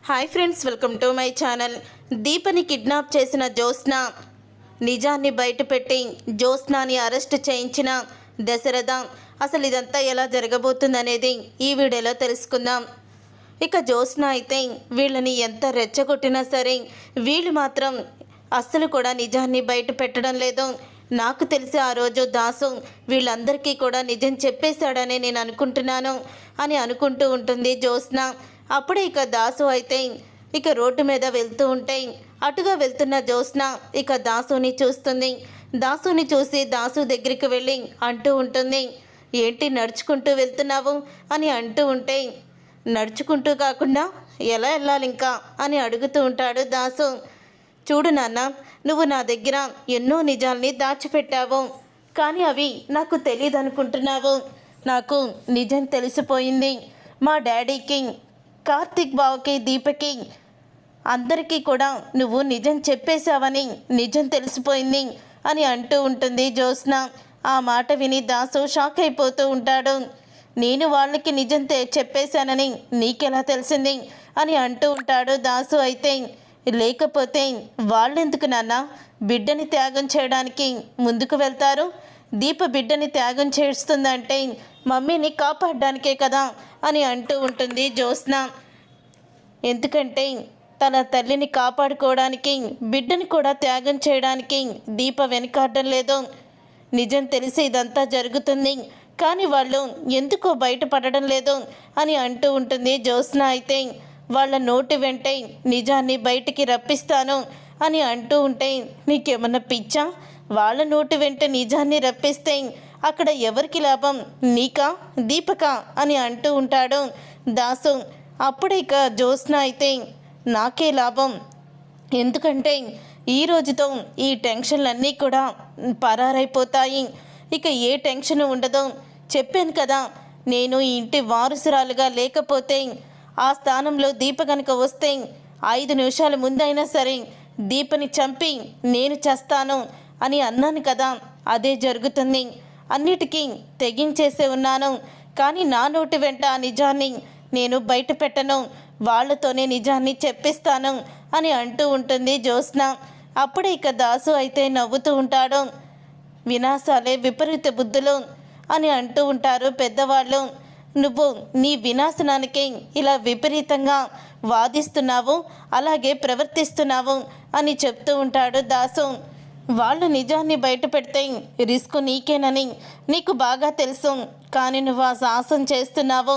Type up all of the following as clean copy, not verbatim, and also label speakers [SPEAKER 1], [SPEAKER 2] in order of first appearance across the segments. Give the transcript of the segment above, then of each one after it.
[SPEAKER 1] Hi friends, welcome to my channel. దీపని kidnap చేసిన జ్యోత్స్న నిజాన్ని బయటపెట్టి జ్యోత్స్నాని అరెస్ట్ చేయించిన దశరథ. అసలు ఇదంతా ఎలా జరగబోతుందనేది ఈ వీడియోలో తెలుసుకుందాం. ఇక జ్యోత్స్న అయితే వీళ్ళని ఎంత రెచ్చగొట్టినా సరే వీళ్ళు మాత్రం అస్సలు కూడా నిజాన్ని బయట పెట్టడం లేదు. నాకు తెలిసి ఆ రోజు దాసు వీళ్ళందరికీ కూడా నిజం చెప్పేశాడని నేను అనుకుంటున్నాను అని అనుకుంటూ ఉంటుంది జ్యోత్స్న. అప్పుడే ఇక దాసు అయితే ఇక రోడ్డు మీద వెళ్తూ ఉంటే అటుగా వెళ్తున్న జ్యోత్స్న ఇక దాసుని చూస్తుంది. దాసుని చూసి దాసు దగ్గరికి వెళ్ళి అంటూ ఉంటుంది, ఏంటి నడుచుకుంటూ వెళ్తున్నావు అని అంటూ ఉంటే, నడుచుకుంటూ కాకుండా ఎలా వెళ్ళాలి ఇంకా అని అడుగుతూ ఉంటాడు దాసు. చూడు నాన్న, నువ్వు నా దగ్గర ఎన్నో నిజాల్ని దాచిపెట్టావు, కానీ అవి నాకు తెలియదు అనుకుంటున్నావు. నాకు నిజం తెలిసిపోయింది. మా డాడీకి, కార్తిక్ బావకి, దీపకి అందరికీ కూడా నువ్వు నిజం చెప్పేశావని నిజం తెలిసిపోయింది అని అంటూ ఉంటుంది జ్యోత్స్న. ఆ మాట విని దాసు షాక్ అయిపోతూ ఉంటాడు. నేను వాళ్ళకి నిజం చెప్పేశానని నీకెలా తెలిసింది అని అంటూ ఉంటాడు దాసు. అయితే లేకపోతే వాళ్ళెందుకు నాన్న బిడ్డని త్యాగం చేయడానికి ముందుకు వెళ్తారు? దీప బిడ్డని త్యాగం చేస్తుందంటే మమ్మీని కాపాడడానికే కదా అని అంటూ ఉంటుంది జ్యోత్స్న. ఎందుకంటే తన తల్లిని కాపాడుకోవడానికి, బిడ్డని కూడా త్యాగం చేయడానికి దీప వెనకాడడం లేదు. నిజం తెలిసి ఇదంతా జరుగుతుంది, కానీ వాళ్ళు ఎందుకో బయటపడడం లేదు అని అంటూ ఉంటుంది జ్యోత్స్న. అయితే వాళ్ళ నోటి వెంటే నిజాన్ని బయటికి రప్పిస్తాను అని అంటూ ఉంటే, నీకేమన్నా పిచ్చా? వాళ్ళ నోటి వెంట నిజాన్ని రప్పిస్తే అక్కడ ఎవరికి లాభం, నీకా దీపకా అని అంటూ ఉంటాడు దాసు. అప్పుడే ఇక జ్యోత్స్న అయితే నాకే లాభం, ఎందుకంటే ఈ రోజుతో ఈ టెన్షన్లన్నీ కూడా పరారైపోతాయి, ఇక ఏ టెన్షన్ ఉండదు. చెప్పాను కదా, నేను ఈ ఇంటి వారసురాలుగా లేకపోతే ఆ స్థానంలో దీప కనుక వస్తే 5 నిమిషాల ముందైనా సరే దీపని చంపి నేను చేస్తాను అని అన్నాను కదా, అదే జరుగుతుంది. అన్నిటికీ తెగించేసే ఉన్నాను, కానీ నా నోటి వెంట ఆ నిజాన్ని నేను బయట పెట్టను, వాళ్ళతోనే నిజాన్ని చెప్పిస్తాను అని అంటూ ఉంటుంది జ్యోత్స్న. అప్పుడే ఇక దాసు అయితే నవ్వుతూ ఉంటాడు. వినాశాలే విపరీత బుద్ధులు అని అంటూ ఉంటారు పెద్దవాళ్ళు. నువ్వు నీ వినాశనానికి ఇలా విపరీతంగా వాదిస్తున్నావు, అలాగే ప్రవర్తిస్తున్నావు అని చెప్తూ ఉంటాడు దాసు. వాళ్ళు నిజాన్ని బయట పెడితే రిస్క్ నీకేనని నీకు బాగా తెలుసు, కానీ నువ్వు ఆ సాహసం చేస్తున్నావు.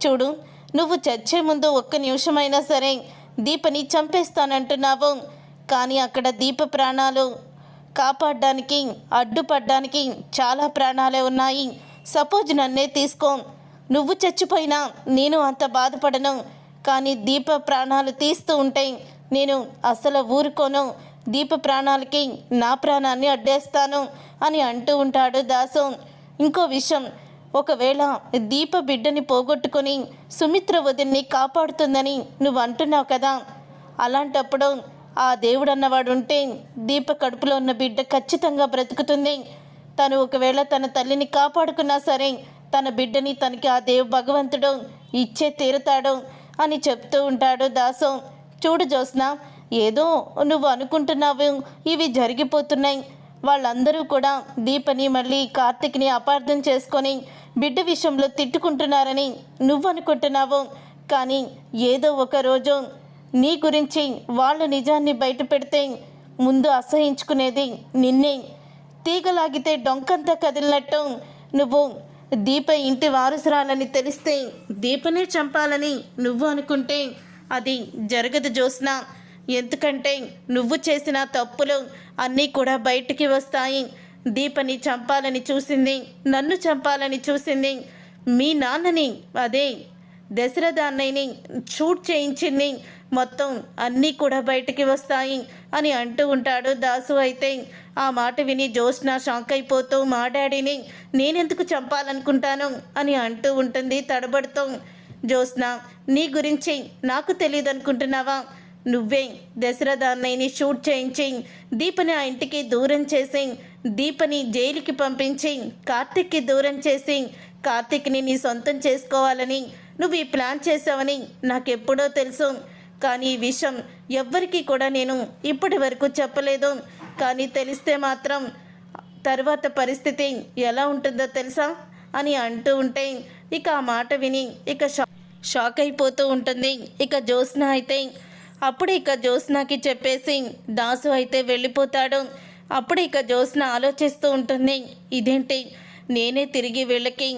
[SPEAKER 1] చూడు, నువ్వు చచ్చే ముందు 1 నిమిషమైనా సరే దీపని చంపేస్తానంటున్నావు, కానీ అక్కడ దీప ప్రాణాలు కాపాడడానికి, అడ్డుపడడానికి చాలా ప్రాణాలే ఉన్నాయి. సపోజ్ నన్నే తీసుకో, నువ్వు చచ్చిపోయినా నేను అంత బాధపడను, కానీ దీప ప్రాణాలు తీస్తూ ఉంటే నేను అసలు ఊరుకోను, దీప ప్రాణాలకి నా ప్రాణాన్ని అడ్డేస్తాను అని అంటూ ఉంటాడు దాసు. ఇంకో విషయం, ఒకవేళ దీప బిడ్డని పోగొట్టుకొని సుమిత్ర వదిన్ని కాపాడుతుందని నువ్వు అంటున్నావు కదా, అలాంటప్పుడు ఆ దేవుడు అన్నవాడు ఉంటే దీప కడుపులో ఉన్న బిడ్డ ఖచ్చితంగా బ్రతుకుతుంది. తను ఒకవేళ తన తల్లిని కాపాడుకున్నా సరే తన బిడ్డని తనకి ఆ భగవంతుడు ఇచ్చే తీరుతాడు అని చెప్తూ ఉంటాడు దాసు. చూడు జ్యోత్స్న, ఏదో నువ్వు అనుకుంటున్నావు ఇవి జరిగిపోతున్నాయి, వాళ్ళందరూ కూడా దీపని మళ్ళీ కార్తిక్ని అపార్థం చేసుకొని బిడ్డ విషయంలో తిట్టుకుంటున్నారని నువ్వు అనుకుంటున్నావు, కానీ ఏదో ఒక రోజు నీ గురించి వాళ్ళు నిజాన్ని బయట పెడితే ముందు అసహించుకునేది నిన్నే. తీగలాగితే డొంకంతా కదిలినట్టు నువ్వు దీప ఇంటి వారసురాలని తెలిస్తే దీపనే చంపాలని నువ్వు అనుకుంటే అది జరగదు జ్యోత్స్న. ఎందుకంటే నువ్వు చేసిన తప్పులు అన్నీ కూడా బయటికి వస్తాయి. దీపని చంపాలని చూసింది, నన్ను చంపాలని చూసింది, మీ నాన్నని, అదే దశరథ అన్నయ్యని షూట్ చేయించింది, మొత్తం అన్నీ కూడా బయటికి వస్తాయి అని అంటూ ఉంటాడు దాసు. అయితే ఆ మాట విని జ్యోత్స్న షాక్ అయిపోతూ, మా డాడీని నేనెందుకు చంపాలనుకుంటాను అని అంటూ ఉంటుంది తడబడుతూ. జ్యోత్స్న, నీ గురించి నాకు తెలియదు అనుకుంటున్నావా? నువ్వే దశరథ అన్నయ్యని షూట్ చేయించి దీపని ఆ ఇంటికి దూరం చేసి, దీపని జైలుకి పంపించి, కార్తిక్కి దూరం చేసి, కార్తిక్ని నీ సొంతం చేసుకోవాలని నువ్వు ఈ ప్లాన్ చేసావని నాకెప్పుడో తెలుసు. కానీ ఈ విషయం ఎవ్వరికీ కూడా నేను ఇప్పటి వరకు చెప్పలేదు. కానీ తెలిస్తే మాత్రం తర్వాత పరిస్థితి ఎలా ఉంటుందో తెలుసా అని అంటూ ఉంటే ఇక ఆ మాట విని ఇక షాక్ అయిపోతూ ఉంటుంది. ఇక జ్యోత్స్న అయితే అప్పుడు ఇక జ్యోత్స్నకి చెప్పేసి దాసు అయితే వెళ్ళిపోతాడు. అప్పుడు ఇక జ్యోత్స్న ఆలోచిస్తూ ఉంటుంది, ఇదేంటి నేనే తిరిగి వీళ్ళకి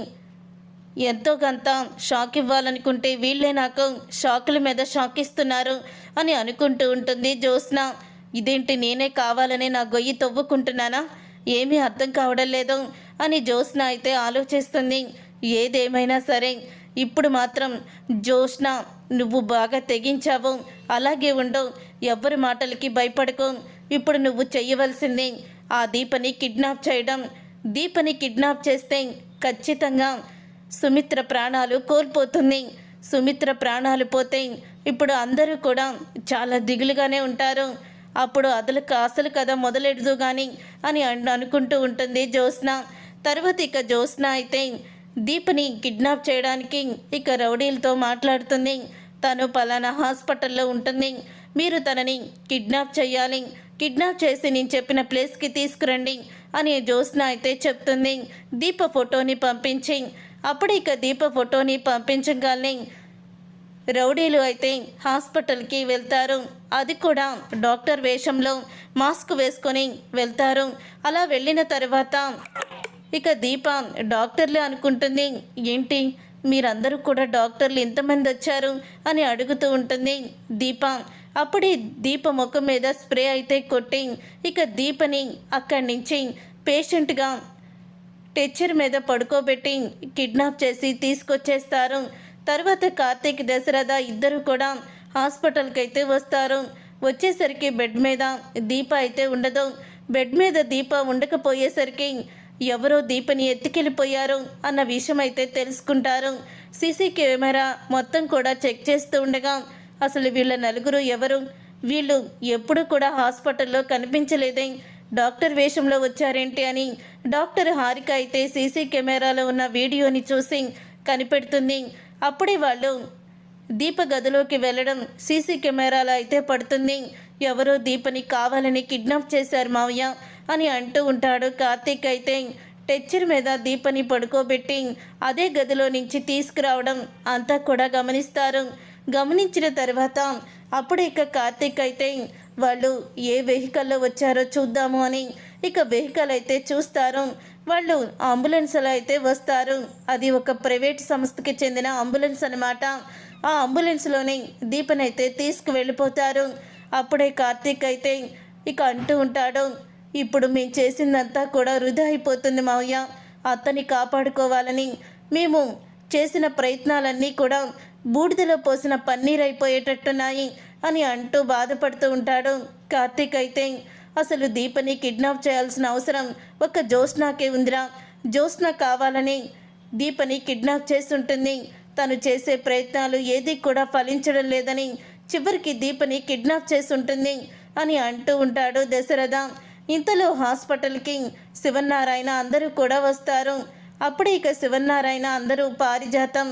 [SPEAKER 1] ఎంతో కొంత షాక్ ఇవ్వాలనుకుంటే వీళ్ళే నాకు షాకుల మీద షాక్ ఇస్తున్నారు అని అనుకుంటూ ఉంటుంది జ్యోత్స్న. ఇదేంటి నేనే కావాలని నా గొయ్యి తవ్వుకుంటున్నానా, ఏమీ అర్థం కావడం లేదు అని జ్యోత్స్న అయితే ఆలోచిస్తుంది. ఏదేమైనా సరే ఇప్పుడు మాత్రం జ్యోత్స్న నువ్వు బాగా తెగించావు, అలాగే ఉండు, ఎవ్వరి మాటలకి భయపడకు. ఇప్పుడు నువ్వు చెయ్యవలసింది ఆ దీపని కిడ్నాప్ చేయడం. దీపని కిడ్నాప్ చేస్తే ఖచ్చితంగా సుమిత్ర ప్రాణాలు కోల్పోతుంది. సుమిత్ర ప్రాణాలు పోతే ఇప్పుడు అందరూ కూడా చాలా దిగులుగానే ఉంటారు. అప్పుడు అసలు కథ మొదలెడదు కానీ అని అనుకుంటూ ఉంటుంది జ్యోత్స్న. తర్వాత ఇక జ్యోత్స్న అయితే దీపని కిడ్నాప్ చేయడానికి ఇక రౌడీలతో మాట్లాడుతుంది. తను పలానా హాస్పిటల్లో ఉంటుంది, మీరు తనని కిడ్నాప్ చేయాలి, కిడ్నాప్ చేసి నేను చెప్పిన ప్లేస్కి తీసుకురండి అని జ్యోత్స్న అయితే చెప్తుంది. దీప ఫోటోని పంపించి అప్పుడు ఇక దీప ఫోటోని పంపించగానే రౌడీలు అయితే హాస్పిటల్కి వెళ్తారు. అది కూడా డాక్టర్ వేషంలో మాస్క్ వేసుకొని వెళ్తారు. అలా వెళ్ళిన తర్వాత ఇక దీప డాక్టర్లే అనుకుంటుంది, ఏంటి మీరందరూ కూడా డాక్టర్లు ఇంతమంది వచ్చారు అని అడుగుతూ ఉంటుంది దీప. అప్పుడే దీప ముఖం మీద స్ప్రే అయితే కొట్టి ఇక దీపని అక్కడి నుంచి పేషెంట్గా టెచ్చర్ మీద పడుకోబెట్టి కిడ్నాప్ చేసి తీసుకొచ్చేస్తారు. తర్వాత కార్తీక్ దశరథ ఇద్దరు కూడా హాస్పిటల్కి అయితే వస్తారు. వచ్చేసరికి బెడ్ మీద దీప అయితే ఉండదు. బెడ్ మీద దీప ఉండకపోయేసరికి ఎవరో దీపని ఎత్తుకెళ్ళిపోయారు అన్న విషయం అయితే తెలుసుకుంటారు. సీసీ కెమెరా మొత్తం కూడా చెక్ చేస్తూ ఉండగా అసలు వీళ్ళ నలుగురు ఎవరు, వీళ్ళు ఎప్పుడు కూడా హాస్పిటల్లో కనిపించలేదే, డాక్టర్ వేషంలో వచ్చారేంటి అని డాక్టర్ హారిక అయితే సీసీ కెమెరాలో ఉన్న వీడియోని చూసి కనిపెడుతుంది. అప్పుడే వాళ్ళు దీప గదిలోకి వెళ్ళడం సీసీ కెమెరాలో అయితే పడుతుంది. ఎవరో దీపని కావాలని కిడ్నాప్ చేశారు మావయ్య అని అంటూ ఉంటాడు. కార్తీక్ అయితే టెచ్చర్ మీద దీపని పడుకోబెట్టి అదే గదిలో నుంచి తీసుకురావడం అంతా కూడా గమనిస్తారు. గమనించిన తర్వాత అప్పుడు ఇక కార్తీక్ అయితే వాళ్ళు ఏ వెహికల్లో వచ్చారో చూద్దాము అని ఇక వెహికల్ అయితే చూస్తారు. వాళ్ళు అంబులెన్స్లో అయితే వస్తారు. అది ఒక ప్రైవేట్ సంస్థకి చెందిన అంబులెన్స్ అనమాట. ఆ అంబులెన్స్లోనే దీపనైతే తీసుకువెళ్ళిపోతారు. అప్పుడే కార్తీక్ అయితే ఇక అంటూ ఉంటాడు, ఇప్పుడు మేము చేసిందంతా కూడా వృధా అయిపోతుంది మావయ్య, అతన్ని కాపాడుకోవాలని మేము చేసిన ప్రయత్నాలన్నీ కూడా బూడిదలో పోసిన పన్నీర్ అయిపోయేటట్టున్నాయి అని అంటూ బాధపడుతూ ఉంటాడు. కార్తీక్ అయితే అసలు దీపని కిడ్నాప్ చేయాల్సిన అవసరం ఒక జ్యోత్స్నాకే ఉందిరా, జ్యోత్స్న కావాలని దీపని కిడ్నాప్ చేస్తుంటుంది, తను చేసే ప్రయత్నాలు ఏది కూడా ఫలించడం లేదని చివరికి దీపని కిడ్నాప్ చేస్తుంటుంది అని అంటూ ఉంటాడు దశరథ. ఇంతలో హాస్పిటల్కి శివనారాయణ అందరూ కూడా వస్తారు. అప్పుడే ఇక శివనారాయణ అందరూ పారిజాతం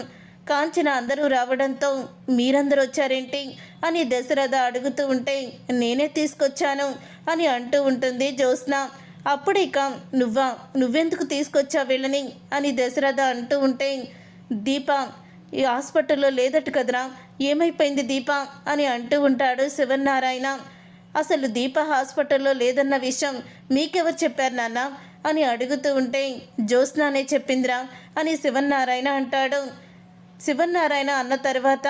[SPEAKER 1] కాంచన అందరూ రావడంతో మీరందరూ వచ్చారేంటి అని దశరథ అడుగుతూ ఉంటే నేనే తీసుకొచ్చాను అని అంటూ ఉంటుంది జ్యోత్స్న. అప్పుడు ఇక నువ్వెందుకు తీసుకొచ్చావు వీళ్ళని అని దశరథ అంటూ ఉంటే దీప ఈ హాస్పిటల్లో లేదట కదరా, ఏమైపోయింది దీప అని అంటూ ఉంటాడు శివనారాయణ. అసలు దీప హాస్పిటల్లో లేదన్న విషయం మీకెవరు చెప్పారు నాన్న అని అడుగుతూ ఉంటే జ్యోత్స్నానే చెప్పిందిరా అని శివనారాయణ అంటాడు. శివనారాయణ అన్న తర్వాత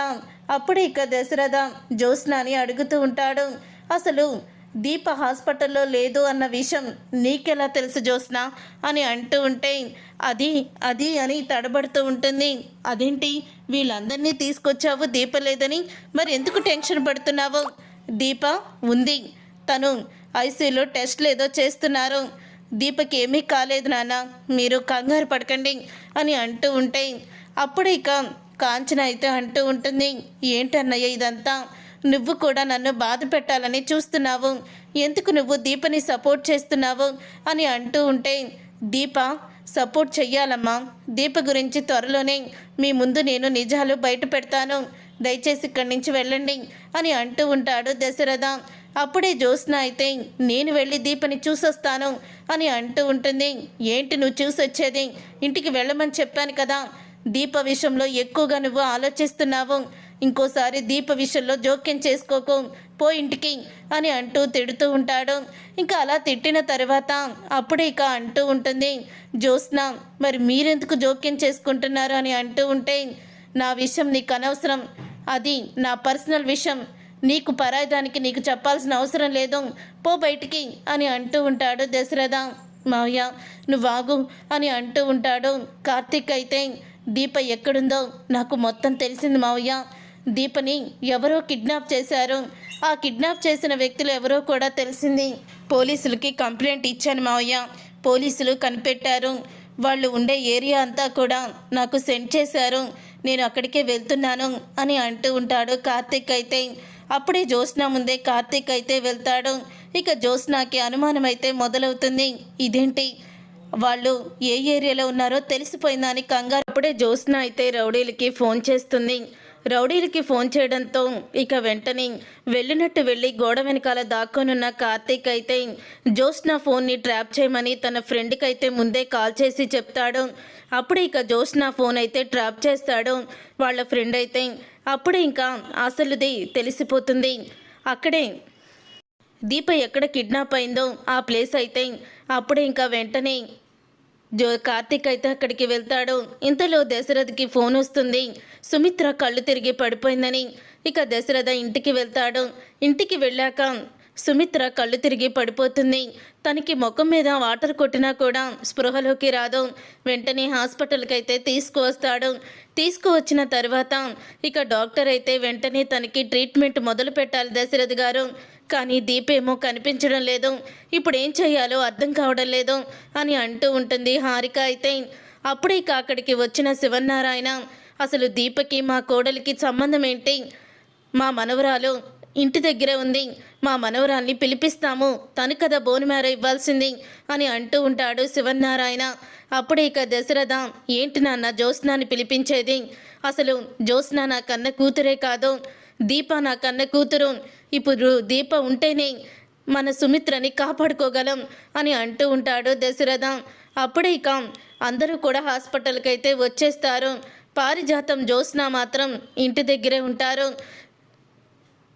[SPEAKER 1] అప్పుడు ఇక దశరథ జ్యోత్స్నాని అడుగుతూ ఉంటాడు, అసలు దీప హాస్పిటల్లో లేదు అన్న విషయం నీకెలా తెలుసు జ్యోత్స్న అని అంటూ ఉంటే అది అని తడబడుతూ ఉంటుంది. అదేంటి వీళ్ళందరినీ తీసుకొచ్చావు దీప లేదని, మరి ఎందుకు టెన్షన్ పడుతున్నావు? దీప ఉంది, తను ఐసీయూలో టెస్ట్లు ఏదో చేస్తున్నారు, దీపకి ఏమీ కాలేదు నాన్న, మీరు కంగారు పడకండి అని అంటూ ఉంటే అప్పుడు ఇక కాంచన అయితే అంటూ ఉంటుంది, ఏంటన్నయ్య ఇదంతా, నువ్వు కూడా నన్ను బాధ పెట్టాలని చూస్తున్నావు, ఎందుకు నువ్వు దీపని సపోర్ట్ చేస్తున్నావు అని అంటూ ఉంటే దీప సపోర్ట్ చెయ్యాలమ్మా, దీప గురించి త్వరలోనే మీ ముందు నేను నిజాలు బయట పెడతాను, దయచేసి ఇక్కడి నుంచి వెళ్ళండి అని అంటూ ఉంటాడు దశరథ. అప్పుడే జ్యోత్స్న అయితే నేను వెళ్ళి దీపని చూసొస్తాను అని అంటూ ఉంటుంది. ఏంటి నువ్వు చూసొచ్చేది? ఇంటికి వెళ్ళమని చెప్పాను కదా. దీప విషయంలో ఎక్కువగా నువ్వు ఆలోచిస్తున్నావు. ఇంకోసారి దీప విషయంలో జోక్యం చేసుకోకు, పో ఇంటికి అని అంటూ తిడుతూ ఉంటాడు. ఇంకా అలా తిట్టిన తర్వాత అప్పుడే ఇక అంటూ ఉంటుంది జ్యోత్స్న, మరి మీరెందుకు జోక్యం చేసుకుంటున్నారు అని అంటూ ఉంటే, నా విషయం నీకు అనవసరం, అది నా పర్సనల్ విషయం, నీకు పరాయిదానికి నీకు చెప్పాల్సిన అవసరం లేదు, పో బయటికి అని అంటూ ఉంటాడు దశరథ. మావయ్య నువ్వు ఆగు అని అంటూ ఉంటాడు. కార్తీక్ అయితే దీప ఎక్కడుందో నాకు మొత్తం తెలిసింది మావయ్య. దీపని ఎవరో కిడ్నాప్ చేశారు. ఆ కిడ్నాప్ చేసిన వ్యక్తులు ఎవరో కూడా తెలిసింది. పోలీసులకి కంప్లైంట్ ఇచ్చాను మావయ్య. పోలీసులు కనిపెట్టారు. వాళ్ళు ఉండే ఏరియా అంతా కూడా నాకు సెండ్ చేశారు. నేను అక్కడికే వెళ్తున్నాను అని అంటూ ఉంటాడు కార్తీక్ అయితే. అప్పుడే జ్యోత్స్న ముందే కార్తీక్ అయితే వెళ్తాడు. ఇక జ్యోత్స్నకి అనుమానం అయితే మొదలవుతుంది. ఇదేంటి, వాళ్ళు ఏ ఏరియాలో ఉన్నారో తెలిసిపోయిందని కంగారు. అప్పుడే జ్యోత్స్న అయితే రౌడీలకి ఫోన్ చేస్తుంది. రౌడీలకి ఫోన్ చేయడంతో ఇక వెంటనే వెళ్ళినట్టు వెళ్ళి గోడ వెనకాల దాక్కొనున్న కార్తీక్ అయితే జ్యోత్స్న ఫోన్ని ట్రాప్ చేయమని తన ఫ్రెండ్కి అయితే ముందే కాల్ చేసి చెప్తాడు. అప్పుడే ఇక జ్యోత్స్న ఫోన్ అయితే ట్రాప్ చేస్తాడు వాళ్ళ ఫ్రెండ్ అయితే. అప్పుడే ఇంకా అసలుది తెలిసిపోతుంది. అక్కడే దీప ఎక్కడ కిడ్నాప్ అయిందో ఆ ప్లేస్ అయితే. అప్పుడే ఇంకా వెంటనే కార్తీక్ అయితే అక్కడికి వెళ్తాడు. ఇంతలో దశరథకి ఫోన్ వస్తుంది, సుమిత్ర కళ్ళు తిరిగి పడిపోయిందని. ఇక దశరథ ఇంటికి వెళ్తాడు. ఇంటికి వెళ్ళాక సుమిత్ర కళ్ళు తిరిగి పడిపోతుంది. తనకి ముఖం మీద వాటర్ కొట్టినా కూడా స్పృహలోకి రాదు. వెంటనే హాస్పిటల్కి అయితే తీసుకువస్తాడు. తీసుకువచ్చిన తర్వాత ఇక డాక్టర్ అయితే వెంటనే తనకి ట్రీట్మెంట్ మొదలు పెట్టాలి దశరథ్ గారు. కానీ దీపేమో కనిపించడం లేదు. ఇప్పుడు ఏం చేయాలో అర్థం కావడం లేదు అని అంటూ ఉంటుంది హారిక అయితే. అప్పుడే ఇక అక్కడికి వచ్చిన శివనారాయణ, అసలు దీపకి మా కోడలికి సంబంధం ఏంటి? మా మనవరాలు ఇంటి దగ్గరే ఉంది, మా మనవరాల్ని పిలిపిస్తాము, తను కదా బోనుమేర ఇవ్వాల్సింది అని అంటూ ఉంటాడు శివనారాయణ. అప్పుడే ఇక దశరథ, ఏంటి నాన్న జ్యోత్స్నాని పిలిపించేది? అసలు జ్యోత్స్న నా కన్న కూతురే కాదు, దీప నా కన్న కూతురు. ఇప్పుడు దీప ఉంటేనే మన సుమిత్రని కాపాడుకోగలం అని అంటూ ఉంటాడు దశరథ. అప్పుడే ఇక అందరూ కూడా హాస్పిటల్కి అయితే వచ్చేస్తారు. పారిజాతం జ్యోత్స్న మాత్రం ఇంటి దగ్గరే ఉంటారు.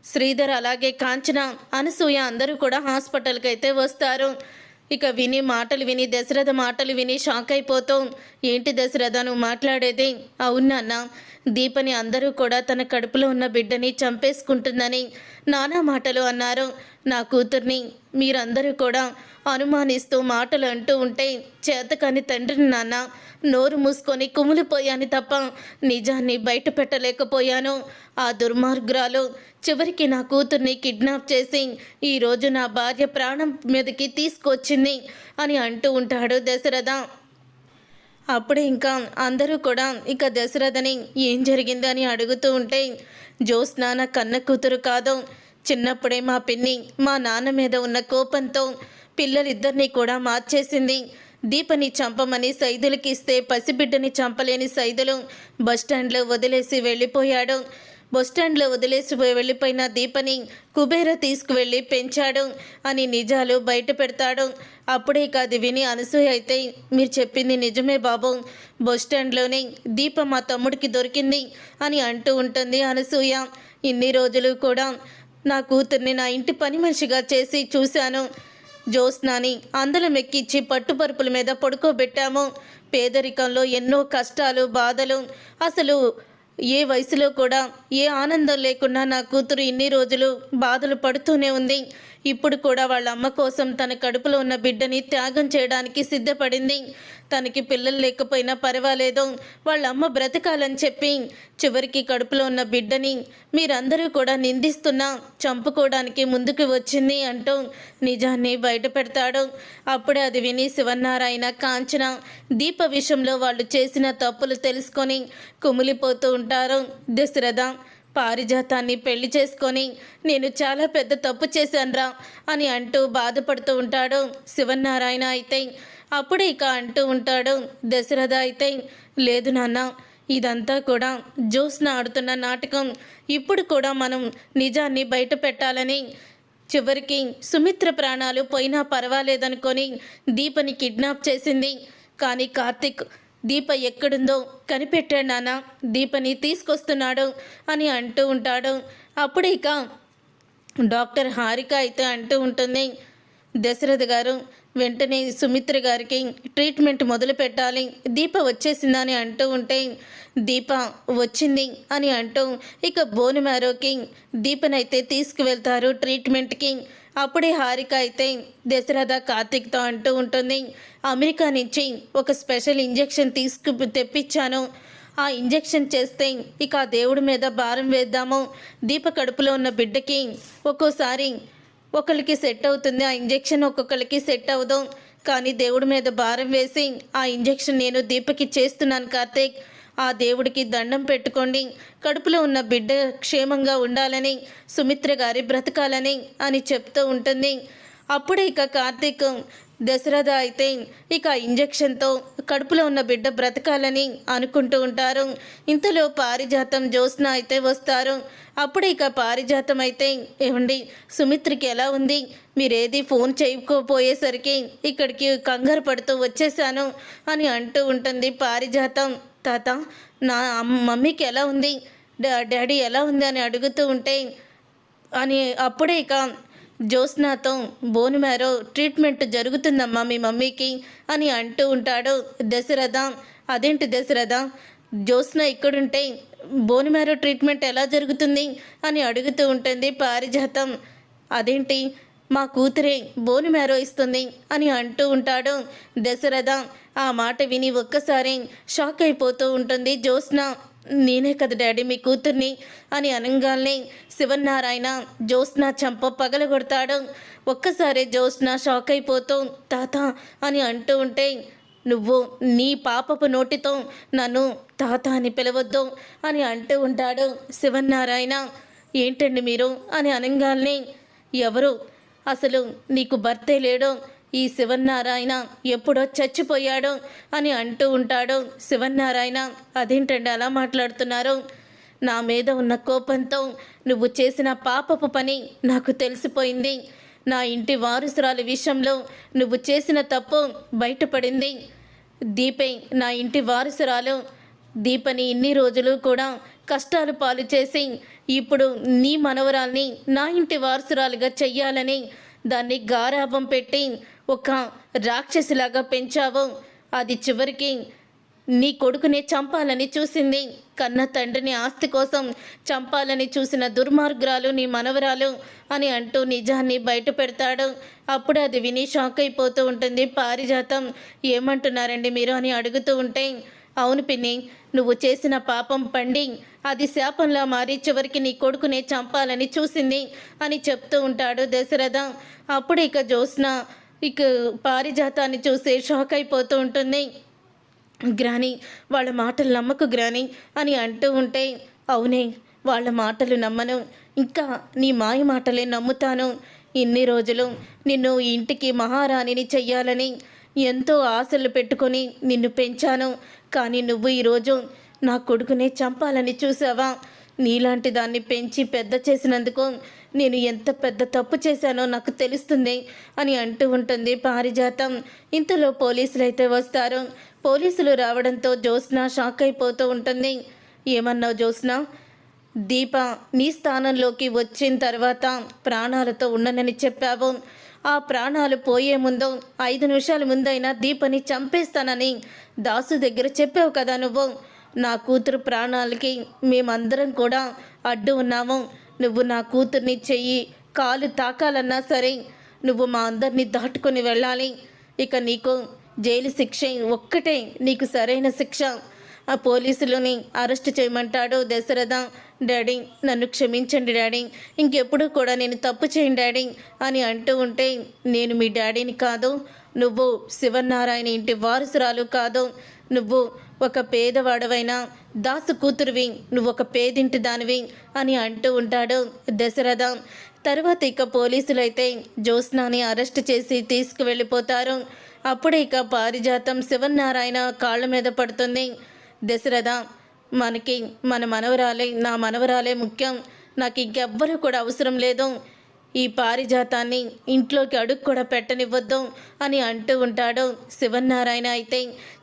[SPEAKER 1] శ్రీధర్ అలాగే కాంచన, అనసూయ అందరూ కూడా హాస్పిటల్కి అయితే వస్తారు. ఇక మాటలు విని దశరథ మాటలు విని షాక్ అయిపోతూ, ఏంటి దశరథ నువ్వు మాట్లాడేది? అవునన్న, దీపని అందరూ కూడా తన కడుపులో ఉన్న బిడ్డని చంపేసుకుంటుందని నానా మాటలు అన్నారు. నా కూతుర్ని మీరందరూ కూడా అనుమానిస్తూ మాటలు అంటూ ఉంటే చేతకాని తండ్రిని నాన్న, నోరు మూసుకొని కుమిలిపోయాను తప్ప నిజాన్ని బయట పెట్టలేకపోయాను. ఆ దుర్మార్గురాలు చివరికి నా కూతుర్ని కిడ్నాప్ చేసి ఈరోజు నా భార్య ప్రాణం మీదకి తీసుకొచ్చింది అని అంటూ ఉంటాడు దశరథ. అప్పుడే ఇంకా అందరూ కూడా ఇక దశరథని ఏం జరిగిందని అడుగుతూ ఉంటే, జ్యోత్స్న నా కన్న కూతురు కాదు, చిన్నప్పుడే మా పిన్ని మా నాన్న మీద ఉన్న కోపంతో పిల్లలిద్దరినీ కూడా మార్చేసింది. దీపని చంపమని సైదులకి ఇస్తే పసిబిడ్డని చంపలేని సైదులు బస్టాండ్లో వదిలేసి వెళ్ళిపోయాడు. బస్టాండ్లో వదిలేసి వెళ్ళిపోయిన దీపని కుబేర తీసుకువెళ్ళి పెంచాడు అని నిజాలు బయట పెడతాడు. అప్పుడే కాదు విని అనసూయ అయితే, మీరు చెప్పింది నిజమే బాబు, బస్టాండ్లోనే దీప మా తమ్ముడికి దొరికింది అని అంటూ ఉంటుంది అనసూయ. ఇన్ని రోజులు కూడా నా కూతుర్ని నా ఇంటి పని మనిషిగా చేసి చూశాను. జ్యోత్స్నాని అందలం ఎక్కించి పట్టుపరుపుల మీద పడుకోబెట్టాము. పేదరికంలో ఎన్నో కష్టాలు బాధలు, అసలు ఏ వయసులో కూడా ఏ ఆనందం లేకుండా నా కూతురు ఇన్ని రోజులు బాధలు పడుతూనే ఉంది. ఇప్పుడు కూడా వాళ్ళ అమ్మ కోసం తన కడుపులో ఉన్న బిడ్డని త్యాగం చేయడానికి సిద్ధపడింది. తనకి పిల్లలు లేకపోయినా పర్వాలేదు, వాళ్ళ అమ్మ బ్రతకాలని చెప్పి చివరికి కడుపులో ఉన్న బిడ్డని మీరందరూ కూడా నిందిస్తున్నా చంపుకోవడానికి ముందుకు వచ్చింది అంటూ నిజాన్ని బయట పెడతాడు. అప్పుడే అది విని శివనారాయణ, కాంచన దీప విషయంలో వాళ్ళు చేసిన తప్పులు తెలుసుకొని కుమిలిపోతూ ఉంటారు. దశరథ, పారిజాతాన్ని పెళ్లి చేసుకొని నేను చాలా పెద్ద తప్పు చేశానురా అని అంటూ బాధపడుతూ ఉంటాడు శివనారాయణ అయితే. అప్పుడే ఇక అంటూ ఉంటాడు దశరథ అయితే, లేదు నాన్న, ఇదంతా కూడా జ్యోత్స్న ఆడుతున్న నాటకం. ఇప్పుడు కూడా మనం నిజాన్ని బయట పెట్టాలని చివరికి సుమిత్ర ప్రాణాలు పోయినా పర్వాలేదనుకొని దీపని కిడ్నాప్ చేసింది. కానీ కార్తిక్ దీప ఎక్కడుందో కనిపెట్టాడు నాన్న, దీపని తీసుకొస్తున్నాడు అని అంటూ ఉంటాడు. అప్పుడు ఇక డాక్టర్ హారిక అయితే అంటూ ఉంటుంది, దశరథ్ గారు వెంటనే సుమిత్ర గారికి ట్రీట్మెంట్ మొదలు పెట్టాలి, దీప వచ్చేసిందని అంటూ ఉంటే, దీప వచ్చింది అని అంటూ ఇక బోన్ మ్యారోకి దీపనైతే తీసుకువెళ్తారు ట్రీట్మెంట్కి. అప్పుడే హారిక అయితే దశరథ కార్తిక్తో అంటూ ఉంటుంది, అమెరికా నుంచి ఒక స్పెషల్ ఇంజెక్షన్ తెప్పించాను, ఆ ఇంజెక్షన్ చేస్తే ఇక ఆ దేవుడి మీద భారం వేద్దాము, దీప కడుపులో ఉన్న బిడ్డకి ఒక్కోసారి ఒకరికి సెట్ అవుతుంది ఆ ఇంజెక్షన్, ఒక్కొక్కరికి సెట్ అవ్వదు, కానీ దేవుడి మీద భారం వేసి ఆ ఇంజెక్షన్ నేను దీపకి చేస్తున్నాను కార్తీక్, ఆ దేవుడికి దండం పెట్టుకోండి, కడుపులో ఉన్న బిడ్డ క్షేమంగా ఉండాలని, సుమిత్ర గారి బ్రతకాలని అని చెప్తూ ఉంటుంది. అప్పుడే ఇక కార్తీక్ దశరథ అయితే ఇక ఇంజెక్షన్తో కడుపులో ఉన్న బిడ్డ బ్రతకాలని అనుకుంటూ ఉంటారు. ఇంతలో పారిజాతం జ్యోత్స్న అయితే వస్తారు. అప్పుడు ఇక పారిజాతం అయితే, ఏమండి సుమిత్రకి ఎలా ఉంది, మీరేది ఫోన్ చేయకపోయేసరికి ఇక్కడికి కంగారు పడుతూ వచ్చేసాను అని అంటూ ఉంటుంది. పారిజాతం, తాత నా మమ్మీకి ఎలా ఉంది, డాడీ ఎలా ఉంది అని అడుగుతూ ఉంటే అని అప్పుడే ఇక జ్యోత్స్నతో బోన్ మ్యారో ట్రీట్మెంట్ జరుగుతుందమ్మా మీ మమ్మీకి అని అంటూ ఉంటాడు దశరథ. అదేంటి దశరథ, జ్యోత్స్న ఇక్కడుంటే బోన్ మ్యారో ట్రీట్మెంట్ ఎలా జరుగుతుంది అని అడుగుతూ ఉంటుంది పారిజాతం. అదేంటి మా కూతురే బోన్ మ్యారో ఇస్తుంది అని అంటూ ఉంటాడు దశరథ. ఆ మాట విని ఒక్కసారి షాక్ అయిపోతూ ఉంటుంది జ్యోత్స్న. నేనే కదా డాడీ మీ కూతుర్ని అని అనగానే శివనారాయణ జ్యోత్స్న చంప పగలగొడతాడు. ఒక్కసారి జ్యోత్స్న షాక్ అయిపోతూ తాత అని అంటూ ఉంటే, నువ్వు నీ పాపపు నోటితో నన్ను తాత అని పిలవద్దు అని అంటూ ఉంటాడు శివనారాయణ. ఏంటండి మీరు అని అనగానే, ఎవరు అసలు నీకు భర్తే లేడు, ఈ శివనారాయణ ఎప్పుడో చచ్చిపోయాడు అని అంటూ ఉంటాడు శివనారాయణ. అదేంటండి అలా మాట్లాడుతున్నారు, నా మీద ఉన్న కోపంతో నువ్వు చేసిన పాపపు పని నాకు తెలిసిపోయింది, నా ఇంటి వారసురాలి విషయంలో నువ్వు చేసిన తప్పు బయటపడింది, దీపే నా ఇంటి వారసురాలు, దీపని ఇన్ని రోజులు కూడా కష్టాలు పాలు చేసి ఇప్పుడు నీ మనవరాల్ని నా ఇంటి వారసురాలుగా చెయ్యాలని దాన్ని గారాభం పెట్టి ఒక రాక్షసిలాగా పెంచావు, అది చివరికి నీ కొడుకునే చంపాలని చూసింది, కన్న తండ్రిని ఆస్తి కోసం చంపాలని చూసిన దుర్మార్గురాలు నీ మనవరాలు అని అంటూ నిజాన్ని బయట పెడతాడు. అప్పుడు అది విని షాక్ అయిపోతూ ఉంటుంది పారిజాతం. ఏమంటున్నారండి మీరు అని అడుగుతూ ఉంటే, అవును పిన్ని, నువ్వు చేసిన పాపం పండి అది శాపంలా మారి చివరికి నీ కొడుకునే చంపాలని చూసింది అని చెప్తూ ఉంటాడు దశరథ. అప్పుడు ఇక జ్యోత్స్న ఇక పారిజాతాన్ని చూసి షాక్ అయిపోతూ ఉంటుంది. గ్రాని వాళ్ళ మాటలు నమ్మకు గ్రాని అని అంటూ ఉంటే, అవునే వాళ్ళ మాటలు నమ్మను, ఇంకా నీ మాయ మాటలే నమ్ముతాను, ఇన్ని రోజులు నిన్ను ఇంటికి మహారాణిని చెయ్యాలని ఎంతో ఆశలు పెట్టుకొని నిన్ను పెంచాను, కానీ నువ్వు ఈరోజు నా కొడుకునే చంపాలని చూసావా, నీలాంటి దాన్ని పెంచి పెద్ద చేసినందుకు నేను ఎంత పెద్ద తప్పు చేశానో నాకు తెలుస్తుంది అని అంటూ ఉంటుంది పారిజాతం. ఇంతలో పోలీసులు అయితే వస్తారు. పోలీసులు రావడంతో జ్యోత్స్న షాక్ అయిపోతూ ఉంటుంది. ఏమన్నావు జ్యోత్స్న, దీప నీ స్థానంలోకి వచ్చిన తర్వాత ప్రాణాలతో ఉండనని చెప్పావు, ఆ ప్రాణాలు పోయే ముందు 5 నిమిషాల ముందైనా దీపని చంపేస్తానని దాసు దగ్గర చెప్పావు కదా నువ్వు, నా కూతురు ప్రాణాలకి మేమందరం కూడా అడ్డు ఉన్నాము, నువ్వు నా కూతుర్ని చెయ్యి కాలు తాకాలన్నా సరే నువ్వు మా అందరినీ దాటుకొని వెళ్ళాలి, ఇక నీకు జైలు శిక్ష ఒక్కటే నీకు సరైన శిక్ష, ఆ పోలీసులని అరెస్ట్ చేయమంటాడు దశరథ. డాడీ నన్ను క్షమించండి డాడీ, ఇంకెప్పుడు కూడా నేను తప్పు చేయను డాడీ అని అంటూ ఉంటే, నేను మీ డాడీని కాదు, నువ్వు శివనారాయణ ఇంటి వారసురాలు కాదు, నువ్వు ఒక పేదవాడవైన దాసు కూతురువి, నువ్వు ఒక పేదింటి దానివి అని అంటూ ఉంటాడు దశరథ. తర్వాత ఇక పోలీసులు అయితే జ్యోత్స్నాని అరెస్ట్ చేసి తీసుకువెళ్ళిపోతారు. అప్పుడే ఇక పారిజాతం శివనారాయణ కాళ్ళ మీద పడుతుంది. దశరథ మనకి మన మనవరాలే, నా మనవరాలే ముఖ్యం. నాకు ఇంకెవ్వరూ కూడా అవసరం లేదు. ఈ పారిజాతాన్ని ఇంట్లోకి అడుగు కూడా పెట్టనివ్వద్దు అని అంటూ ఉంటాడు శివన్నారాయణ. అయితే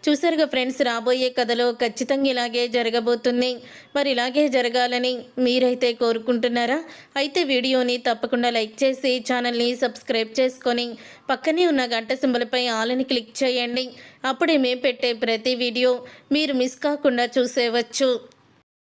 [SPEAKER 1] చూసారుగా ఫ్రెండ్స్, రాబోయే కథలో ఖచ్చితంగా ఇలాగే జరగబోతుంది. మరి ఇలాగే జరగాలని మీరైతే కోరుకుంటున్నారా? అయితే వీడియోని తప్పకుండా లైక్ చేసి ఛానల్ని సబ్స్క్రైబ్ చేసుకొని పక్కనే ఉన్న గంట సింబల్పై ఆల్ని క్లిక్ చేయండి. అప్పుడే మేము పెట్టే ప్రతి వీడియో మీరు మిస్ కాకుండా చూసేవచ్చు.